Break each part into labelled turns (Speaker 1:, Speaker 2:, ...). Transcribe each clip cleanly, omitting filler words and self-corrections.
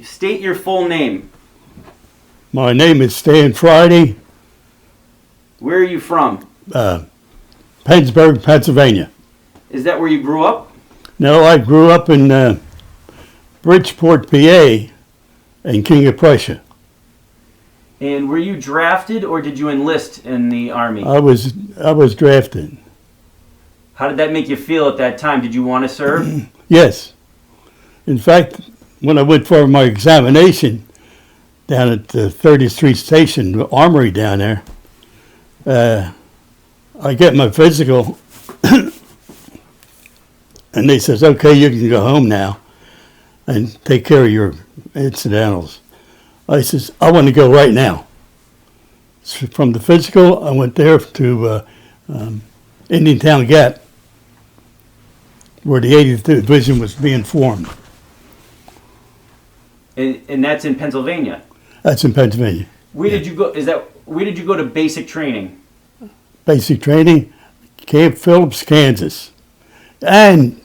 Speaker 1: State your full name.
Speaker 2: My name is Stan Friday,
Speaker 1: Where are you from?
Speaker 2: Pennsburg, Pennsylvania.
Speaker 1: Is that where you grew up?
Speaker 2: No, I grew up in Bridgeport, PA, and King of Prussia.
Speaker 1: And were you drafted or did you enlist in the Army?
Speaker 2: I was drafted.
Speaker 1: How did that make you feel at that time? Did you want to serve?
Speaker 2: Yes. In fact, when I went for my examination down at the 30th Street Station, the Armory down there, I get my physical, and they says, okay, you can go home now and take care of your incidentals. I says, I want to go right now. So from the physical, I went there to Indiantown Gap, where the 80th Division was being formed.
Speaker 1: And that's in Pennsylvania.
Speaker 2: That's in Pennsylvania.
Speaker 1: Where did you go? Where did you go to basic training?
Speaker 2: Basic training, Camp Phillips, Kansas. And,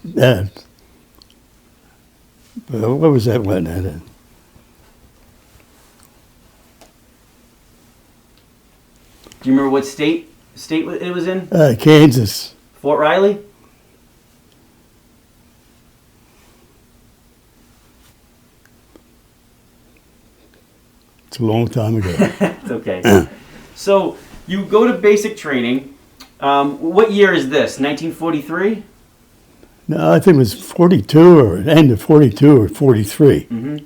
Speaker 2: what was that one?
Speaker 1: Do you remember what state it was in?
Speaker 2: Kansas.
Speaker 1: Fort Riley?
Speaker 2: It's a long time ago.
Speaker 1: It's okay. So you go to basic training. What year is this? 1943?
Speaker 2: No, I think it was 42 or end of 42 or 43.
Speaker 1: Mm-hmm.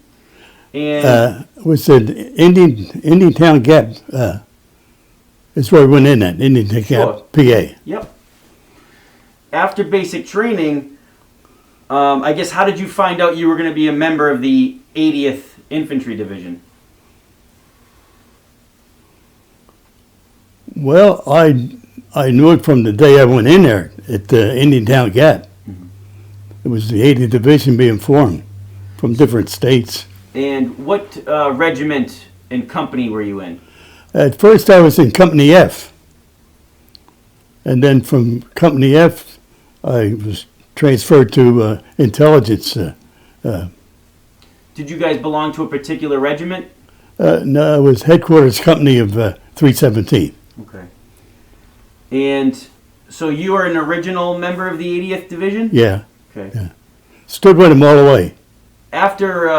Speaker 1: And
Speaker 2: It was at Indiantown Gap. That's where I went in at, Indiantown Gap, PA.
Speaker 1: Yep. After basic training, I guess, how did you find out you were going to be a member of the 80th Infantry Division?
Speaker 2: Well, I knew it from the day I went in there at Indiantown Gap.
Speaker 1: Mm-hmm.
Speaker 2: It was the 80th Division being formed from different states.
Speaker 1: And what regiment and company were you in?
Speaker 2: At first I was in Company F. And then from Company F, I was transferred to intelligence.
Speaker 1: Did you guys belong to a particular regiment?
Speaker 2: No, it was headquarters company of 317.
Speaker 1: Okay. And so you are an original member of the 80th Division?
Speaker 2: Yeah.
Speaker 1: Okay.
Speaker 2: Yeah. Stood with him all the way.
Speaker 1: After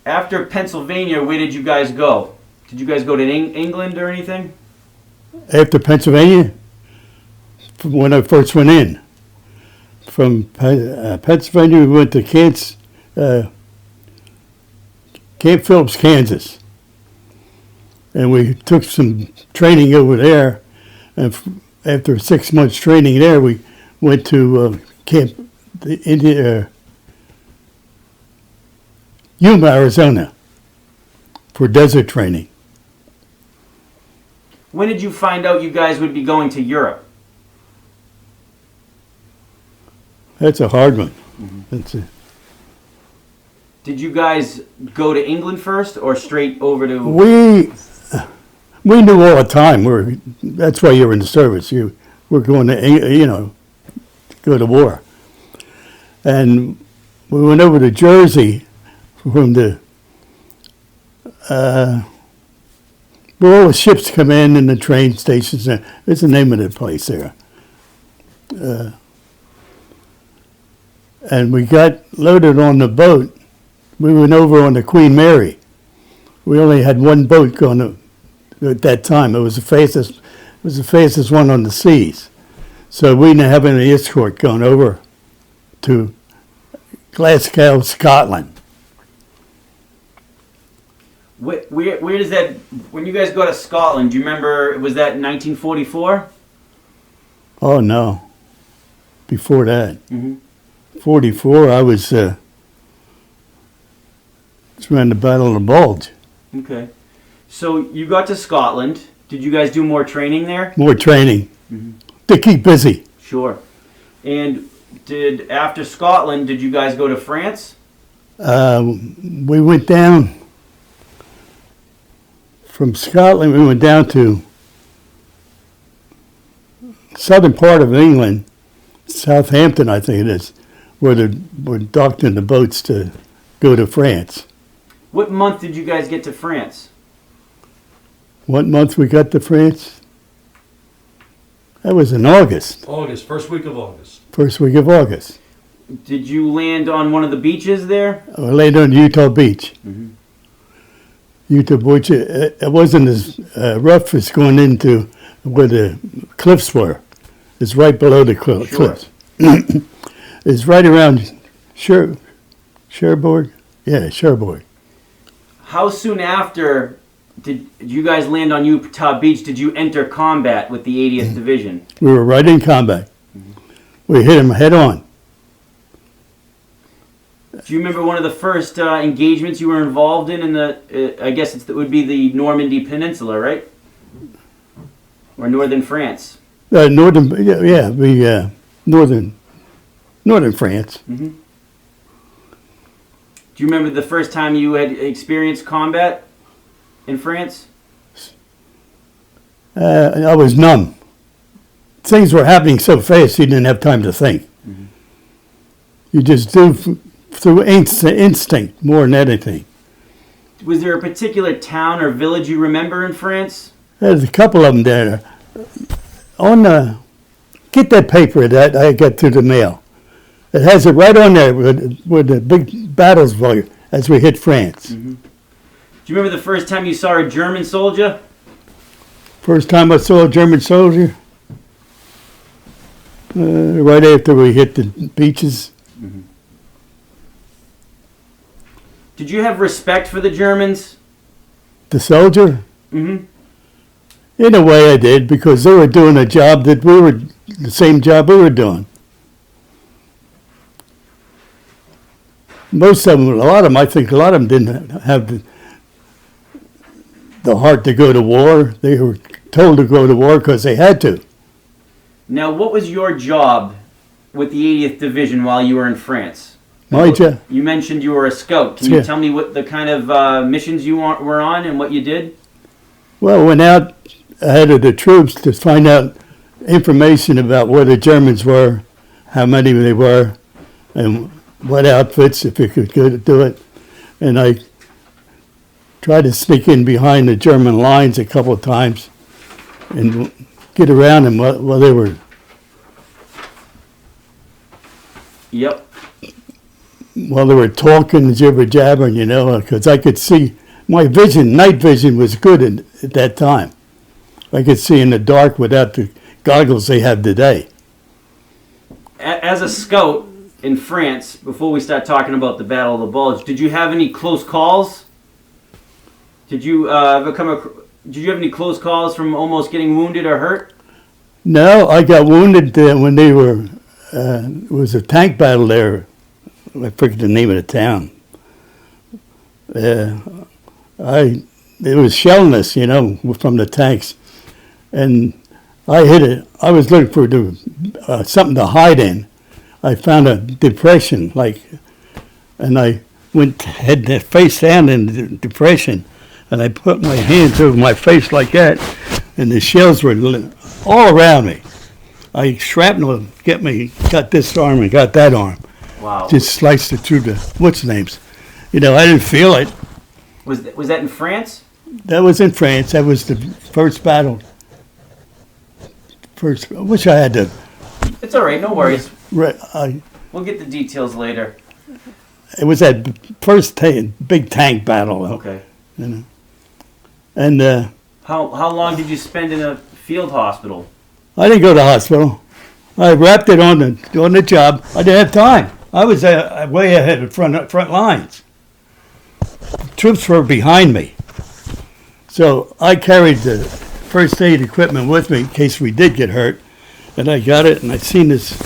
Speaker 1: Pennsylvania, where did you guys go? Did you guys go to England or anything?
Speaker 2: After Pennsylvania, from when I first went in. From Pennsylvania, we went to Camp Phillips, Kansas. And we took some training over there. And after 6 months training there, we went to Yuma, Arizona, for desert training.
Speaker 1: When did you find out you guys would be going to Europe?
Speaker 2: That's a hard one.
Speaker 1: Mm-hmm. Did you guys go to England first or straight over to...
Speaker 2: We knew all the time. That's why you were in the service. You were going to, go to war. And we went over to Jersey from where all the ships come in and the train stations. It's the name of the place there. And we got loaded on the boat. We went over on the Queen Mary. We only had one boat going at that time. It was the fastest one on the seas. So we didn't have any escort going over to Glasgow, Scotland.
Speaker 1: Where does that, when you guys go to Scotland, do you remember, was that 1944?
Speaker 2: Oh, no. Before that.
Speaker 1: Mm-hmm.
Speaker 2: 44, I was around the Battle of the Bulge.
Speaker 1: Okay. So you got to Scotland. Did you guys do more training there?
Speaker 2: More training. Mm-hmm. To keep busy.
Speaker 1: Sure. And after Scotland, did you guys go to France?
Speaker 2: We went down from Scotland. We went down to southern part of England, Southampton, I think it is, where we're docked in the boats to go to France.
Speaker 1: What month did you guys get to France?
Speaker 2: What month we got to France? That was in August,
Speaker 3: August, first week of August.
Speaker 2: first week of August.
Speaker 1: Did you land on one of the beaches there?
Speaker 2: I laid on Utah Beach.
Speaker 1: Mhm.
Speaker 2: Utah Beach, it wasn't as rough as going into where the cliffs were. It's right below the
Speaker 1: Sure.
Speaker 2: cliffs. It's right around Cherbourg? Yeah, Cherbourg.
Speaker 1: How soon after did you guys land on Utah Beach? Did you enter combat with the 80th Division?
Speaker 2: We were right in combat. We hit them head on.
Speaker 1: Do you remember one of the first engagements you were involved in the? I guess it would be the Normandy Peninsula, right? Or northern France.
Speaker 2: Northern, northern France.
Speaker 1: Mm-hmm. Do you remember the first time you had experienced combat in France?
Speaker 2: I was numb. Things were happening so fast you didn't have time to think.
Speaker 1: Mhm.
Speaker 2: You just do through instinct more than anything.
Speaker 1: Was there a particular town or village you remember in France?
Speaker 2: There's a couple of them there. Get that paper that I got through the mail. It has it right on there where the big battles were as we hit France.
Speaker 1: Mm-hmm. Do you remember the first time you saw a German soldier?
Speaker 2: First time I saw a German soldier, right after we hit the beaches.
Speaker 1: Mm-hmm. Did you have respect for the Germans?
Speaker 2: The soldier?
Speaker 1: Mm-hmm.
Speaker 2: In a way I did, because they were doing a job that the same job we were doing. Most of them, I think a lot of them didn't have the heart to go to war. They were told to go to war because they had to.
Speaker 1: Now, what was your job with the 80th Division while you were in France?
Speaker 2: My job?
Speaker 1: You mentioned you were a scout. Can you tell me what the kind of missions you were on and what you did?
Speaker 2: Well, went out ahead of the troops to find out information about where the Germans were, how many they were, and what outfits, if you could go to do it. And I tried to sneak in behind the German lines a couple of times and get around them while they were.
Speaker 1: Yep.
Speaker 2: While they were talking, jibber jabbering, because I could see. My night vision was good at that time. I could see in the dark without the goggles they have today.
Speaker 1: As a scout in France, before we start talking about the Battle of the Bulge, did you have any close calls? Did you Did you have any close calls from almost getting wounded or hurt?
Speaker 2: No, I got wounded when they were. It was a tank battle there. I forget the name of the town. It was shelling us, from the tanks, and I hit it. I was looking for something to hide in. I found a depression, and I went face down in the depression, and I put my hands over my face like that, and the shells were all around me. Shrapnel got this arm and got that arm.
Speaker 1: Wow.
Speaker 2: Just sliced it through the what's names. I didn't feel it.
Speaker 1: Was that in France?
Speaker 2: That was in France. That was the first battle. I wish I had to.
Speaker 1: It's all right. No worries.
Speaker 2: It
Speaker 1: We'll get the details later.
Speaker 2: was that first big tank battle.
Speaker 1: Okay.
Speaker 2: And
Speaker 1: How long did you spend in a field hospital?
Speaker 2: I didn't go to the hospital. I wrapped it on the job. I didn't have time. I was way ahead of front lines. Troops were behind me. So I carried the first aid equipment with me in case we did get hurt. And I got it, and I seen this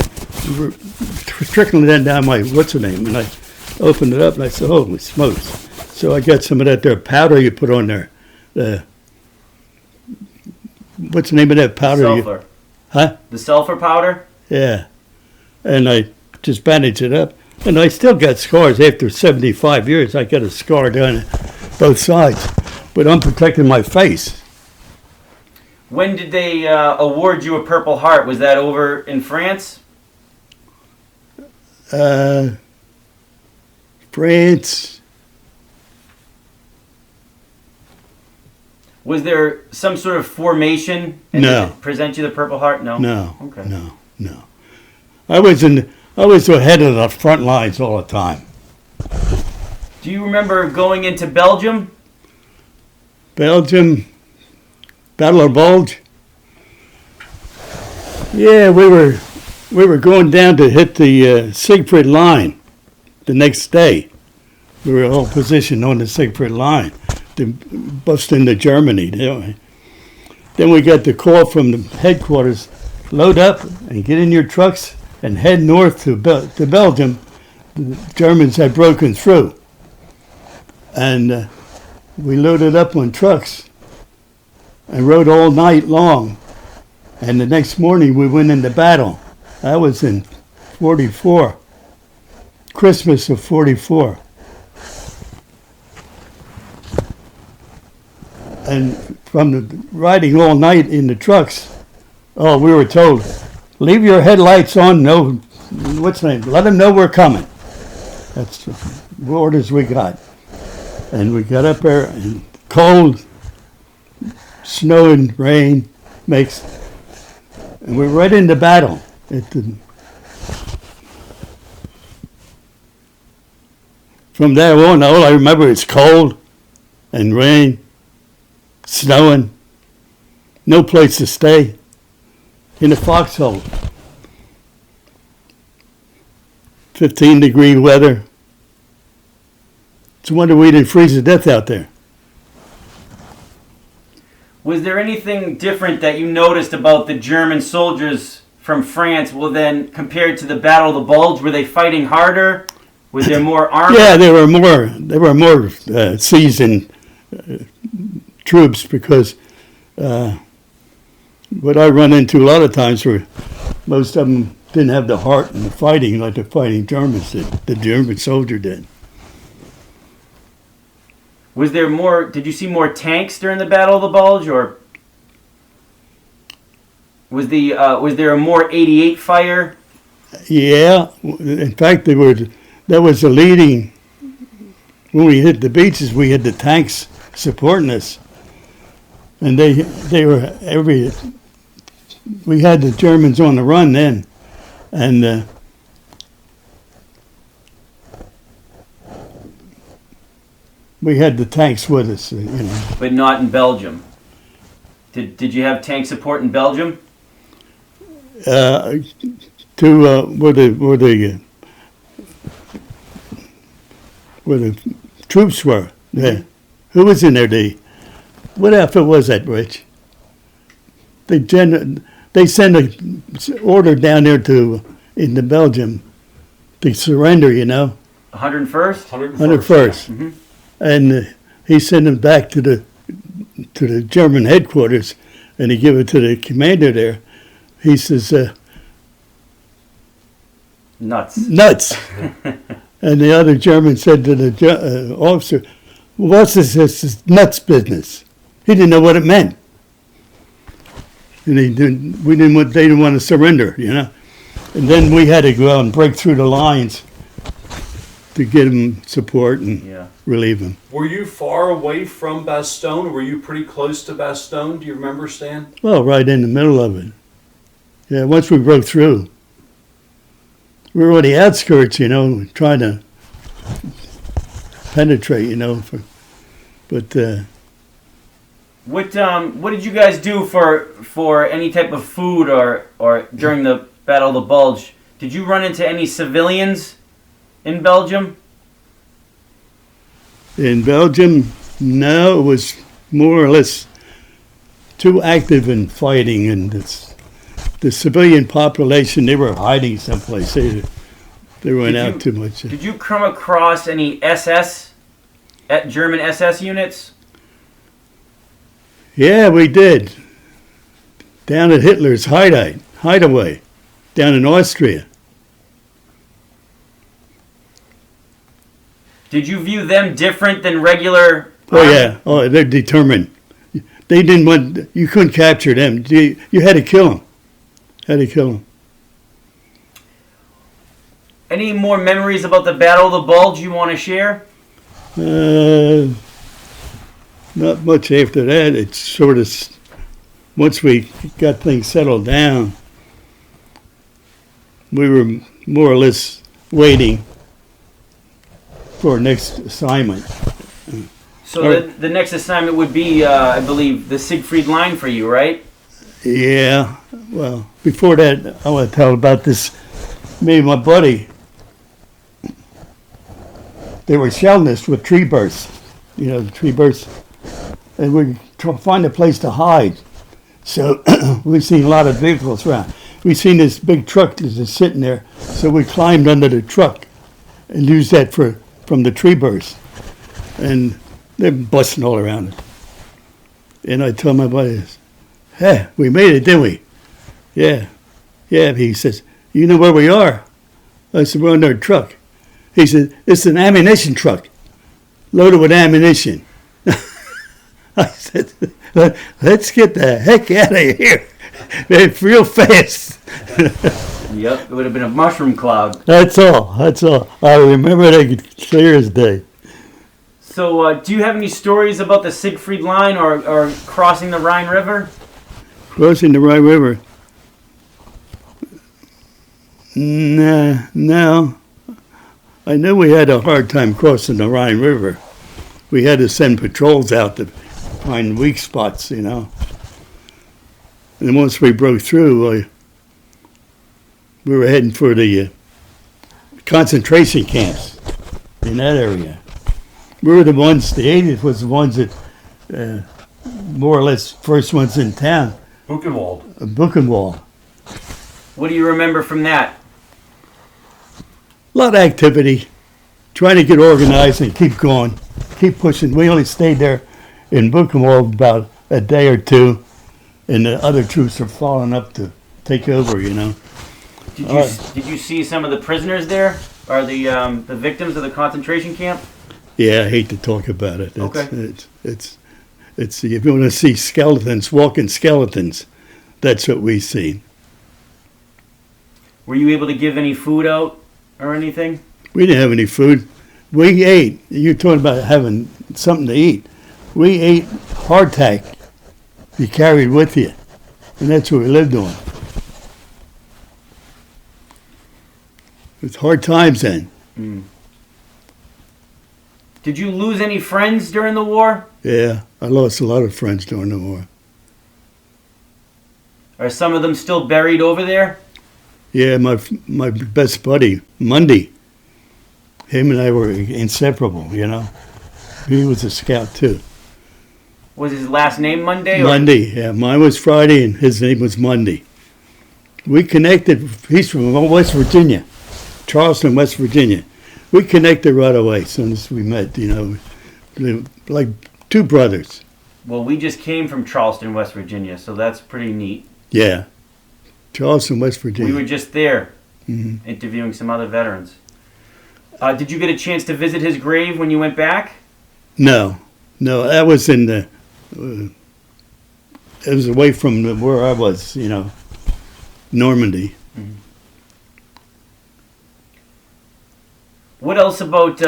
Speaker 2: trickling down my, and I opened it up, and I said, holy smokes. So I got some of that there powder you put on there. What's the name of that powder?
Speaker 1: Sulfur.
Speaker 2: Huh?
Speaker 1: The sulfur powder?
Speaker 2: Yeah. And I just bandaged it up. And I still got scars after 75 years. I got a scar down both sides. But I'm protecting my face.
Speaker 1: When did they award you a Purple Heart? Was that over in France?
Speaker 2: France.
Speaker 1: Was there some sort of formation? And
Speaker 2: No.
Speaker 1: did it present you the Purple Heart? No.
Speaker 2: No.
Speaker 1: Okay.
Speaker 2: No. I was ahead of the front lines all the time.
Speaker 1: Do you remember going into Belgium?
Speaker 2: Belgium, Battle of the Bulge. Yeah, we were going down to hit the Siegfried line the next day. We were all positioned on the Siegfried line to bust into Germany. Then we got the call from the headquarters, load up and get in your trucks and head north to Belgium. The Germans had broken through. And we loaded up on trucks and rode all night long. And the next morning we went into battle. That was in 44, Christmas of 44. And from the riding all night in the trucks, we were told, leave your headlights on, let them know we're coming. That's the orders we got. And we got up there, and cold, snow and rain and we're right into battle. From there on, all I remember is cold and rain, snowing, no place to stay, in a foxhole. 15-degree weather. It's a wonder we didn't freeze to death out there.
Speaker 1: Was there anything different that you noticed about the German soldiers from France? Well, then, compared to the Battle of the Bulge, were they fighting harder? Was there more armor?
Speaker 2: Yeah, there were more seasoned troops, because what I run into a lot of times were most of them didn't have the heart and the fighting like the fighting Germans did. The German soldier did.
Speaker 1: Was there more? Did you see more tanks during the Battle of the Bulge, or was there a more 88 fire?
Speaker 2: Yeah, in fact, that was the leading. When we hit the beaches, we had the tanks supporting us, and they were we had the Germans on the run then, and we had the tanks with us,
Speaker 1: But not in Belgium. Did you have tank support in Belgium?
Speaker 2: Where the troops were. Yeah. Who was in there? What outfit was that, Rich? They sent an order down there into Belgium to surrender,
Speaker 1: 101st?
Speaker 2: 101st.
Speaker 1: Mm-hmm.
Speaker 2: And he sent them back to the German headquarters, and he gave it to the commander there. He says,
Speaker 1: Nuts.
Speaker 2: And the other German said to the officer, what's this nuts business? He didn't know what it meant. And they didn't want to surrender, And then we had to go out and break through the lines to get them support and relieve them.
Speaker 3: Were you far away from Bastogne? Were you pretty close to Bastogne? Do you remember, Stan?
Speaker 2: Well, right in the middle of it. Yeah, once we broke through. We were on the outskirts, trying to penetrate, but
Speaker 1: What did you guys do for any type of food or during the Battle of the Bulge? Did you run into any civilians in Belgium?
Speaker 2: In Belgium, no, it was more or less too active in fighting, and the civilian population, they were hiding someplace. They went out too much.
Speaker 1: Did you come across any German SS units?
Speaker 2: Yeah, we did. Down at Hitler's hideaway, down in Austria.
Speaker 1: Did you view them different than regular?
Speaker 2: Oh yeah. Oh, they're determined. They didn't want. You couldn't capture them. You had to kill them.
Speaker 1: Any more memories about the Battle of the Bulge you want to share?
Speaker 2: Not much after that. It's sort of, once we got things settled down, we were more or less waiting for our next assignment.
Speaker 1: So the next assignment would be, I believe, the Siegfried Line for you, right?
Speaker 2: Yeah, well, before that, I want to tell about this. Me and my buddy, they were shelling us with tree bursts, the tree bursts, and we trying to find a place to hide. So we've seen a lot of vehicles around. We seen this big truck just sitting there, so we climbed under the truck and used that from the tree burst, and they're busting all around it. And I told my buddy, "Hey, we made it, didn't we?" Yeah. He says, "You know where we are?" I said, "We're under a truck." He said, "It's an ammunition truck, loaded with ammunition." I said, "Let's get the heck out of here. It's real fast."
Speaker 1: Yep, it would have been a mushroom cloud.
Speaker 2: That's all. I remember that clear as day.
Speaker 1: So, do you have any stories about the Siegfried Line or crossing the Rhine River?
Speaker 2: Crossing the Rhine River? No. I know we had a hard time crossing the Rhine River. We had to send patrols out to find weak spots, And once we broke through, we were heading for the concentration camps in that area. We were the 80th was the ones that, more or less, first ones in town. Buchenwald.
Speaker 1: What do you remember from that?
Speaker 2: A lot of activity, trying to get organized and keep going, keep pushing. We only stayed there in Buchenwald about a day or two, and the other troops are following up to take over,
Speaker 1: Did you see some of the prisoners there, or the victims of the concentration camp?
Speaker 2: Yeah, I hate to talk about it.
Speaker 1: Okay.
Speaker 2: It's if you want to see skeletons, walking skeletons, that's what we see.
Speaker 1: Were you able to give any food out or anything?
Speaker 2: We didn't have any food. We ate. You're talking about having something to eat. We ate hardtack you carried with you, and that's what we lived on. It was hard times then.
Speaker 1: Mm. Did you lose any friends during the war?
Speaker 2: Yeah, I lost a lot of friends during the war.
Speaker 1: Are some of them still buried over there?
Speaker 2: Yeah, my best buddy, Mundy, him and I were inseparable, He was a scout too.
Speaker 1: Was his last name Monday?
Speaker 2: Monday, yeah. Mine was Friday and his name was Monday. We connected. He's from West Virginia, Charleston, West Virginia. We connected right away as soon as we met, like two brothers.
Speaker 1: Well, we just came from Charleston, West Virginia, so that's pretty neat.
Speaker 2: Yeah, Charleston, West Virginia.
Speaker 1: We were just there interviewing some other veterans. Did you get a chance to visit his grave when you went back?
Speaker 2: No, that was in the. It was away from where I was, Normandy.
Speaker 1: Mm-hmm. What else about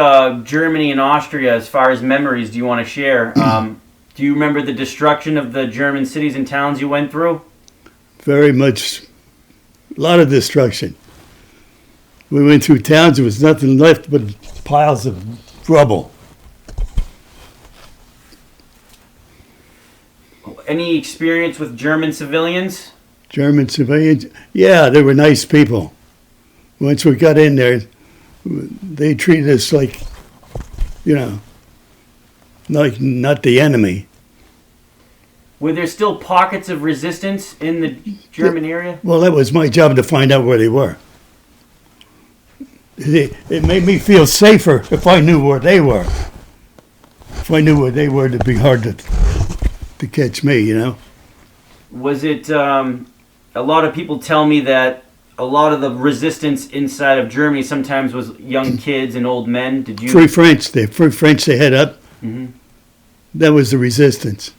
Speaker 1: Germany and Austria as far as memories do you want to share? Do you remember the destruction of the German cities and towns you went through?
Speaker 2: Very much. A lot of destruction. We went through towns, there was nothing left but piles of rubble.
Speaker 1: Any experience with German civilians?
Speaker 2: German civilians? Yeah, they were nice people. Once we got in there, they treated us like, like not the enemy.
Speaker 1: Were there still pockets of resistance in the German area?
Speaker 2: Well, that was my job to find out where they were. It made me feel safer if I knew where they were. If I knew where they were, it'd be hard to catch me,
Speaker 1: Was it, a lot of people tell me that a lot of the resistance inside of Germany sometimes was young kids and old men. Did you?
Speaker 2: Free French they had up.
Speaker 1: Mm-hmm.
Speaker 2: That was the resistance.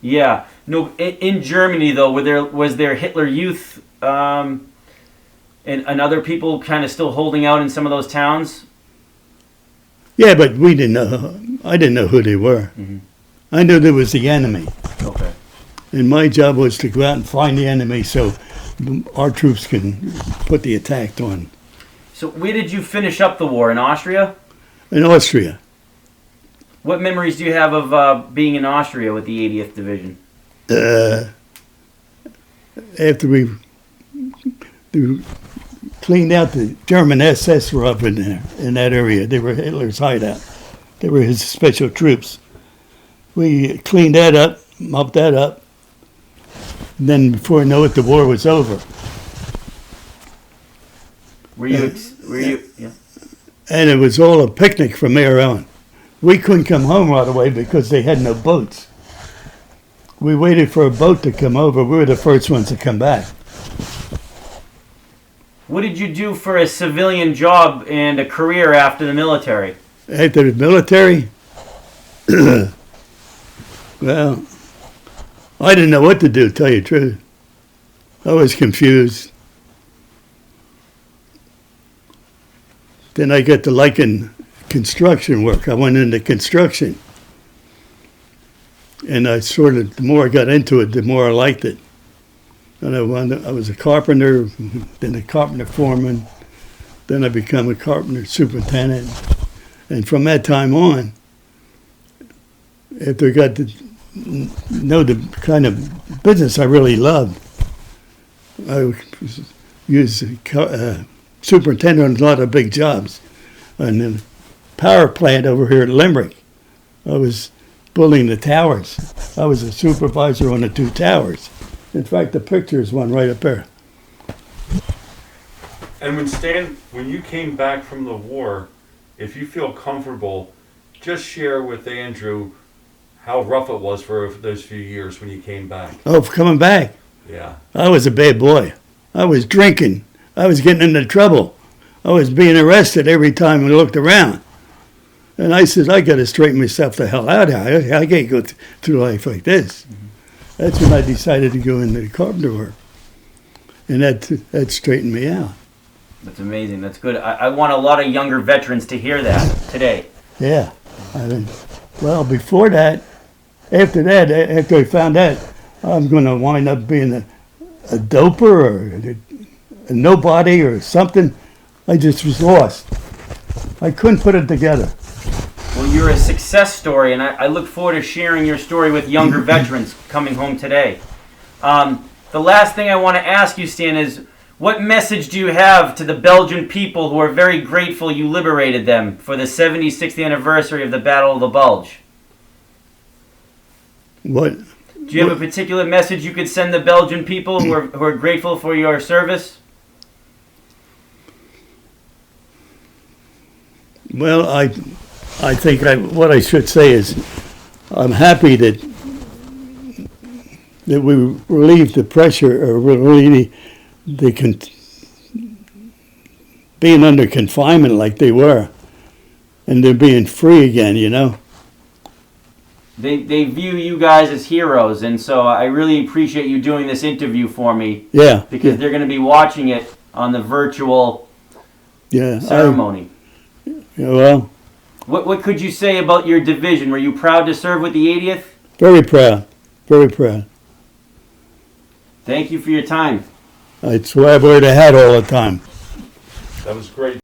Speaker 1: Yeah. No. In Germany, though, was there Hitler Youth And other people kind of still holding out in some of those towns?
Speaker 2: Yeah, but we didn't know. I didn't know who they were.
Speaker 1: Mhm.
Speaker 2: I knew there was the enemy,
Speaker 1: Okay.
Speaker 2: and my job was to go out and find the enemy so our troops can put the attack on.
Speaker 1: So where did you finish up the war? In Austria?
Speaker 2: In Austria,
Speaker 1: What memories do you have of being in Austria with the 80th Division?
Speaker 2: after we cleaned out the German SS were up in there, in that area. They were Hitler's hideout. They were his special troops. We cleaned that up, mopped that up. And then before I know it, the war was over.
Speaker 1: Were you? Yeah.
Speaker 2: And it was all a picnic from there on. We couldn't come home right away because they had no boats. We waited for a boat to come over. We were the first ones to come back.
Speaker 1: What did you do for a civilian job and a career after the military?
Speaker 2: After the military, well, I didn't know what to do, to tell you the truth. I was confused. Then I got to liking construction work. I went into construction. And I sort of, the more I got into it, the more I liked it. And I was a carpenter, then a carpenter foreman, then I became a carpenter superintendent. And from that time on, after I got to know the kind of business I really loved, I was superintendent on a lot of big jobs. And the power plant over here at Limerick, I was building the towers. I was a supervisor on the 2 towers. In fact, the picture is one right up there.
Speaker 3: And when you came back from the war, if you feel comfortable, just share with Andrew how rough it was for those few years when you came back.
Speaker 2: Oh, for coming back.
Speaker 3: Yeah.
Speaker 2: I was a bad boy. I was drinking. I was getting into trouble. I was being arrested every time I looked around. And I said, I got to straighten myself the hell out. I can't go through life like this. Mm-hmm. That's when I decided to go into carpenter work. And that straightened me out.
Speaker 1: That's amazing. That's good. I want a lot of younger veterans to hear that today.
Speaker 2: Yeah. Well, before that, after I found that, I'm going to wind up being a doper or a nobody or something. I just was lost. I couldn't put it together.
Speaker 1: Well, you're a success story, and I look forward to sharing your story with younger veterans coming home today. The last thing I want to ask you, Stan, is what message do you have to the Belgian people who are very grateful you liberated them for the 76th anniversary of the Battle of the Bulge?
Speaker 2: What?
Speaker 1: Do you have a particular message you could send the Belgian people who are grateful for your service?
Speaker 2: Well, I think what I should say is I'm happy that we relieved the pressure or relieved being under confinement like they were, and they're being free again, you know.
Speaker 1: They view you guys as heroes, and so I really appreciate you doing this interview for me.
Speaker 2: Yeah.
Speaker 1: Because they're going to be watching it on the virtual ceremony.
Speaker 2: Yeah, well.
Speaker 1: What could you say about your division? Were you proud to serve with the 80th?
Speaker 2: Very proud. Very proud.
Speaker 1: Thank you for your time.
Speaker 2: That's why I wear the hat all the time.
Speaker 3: That was great.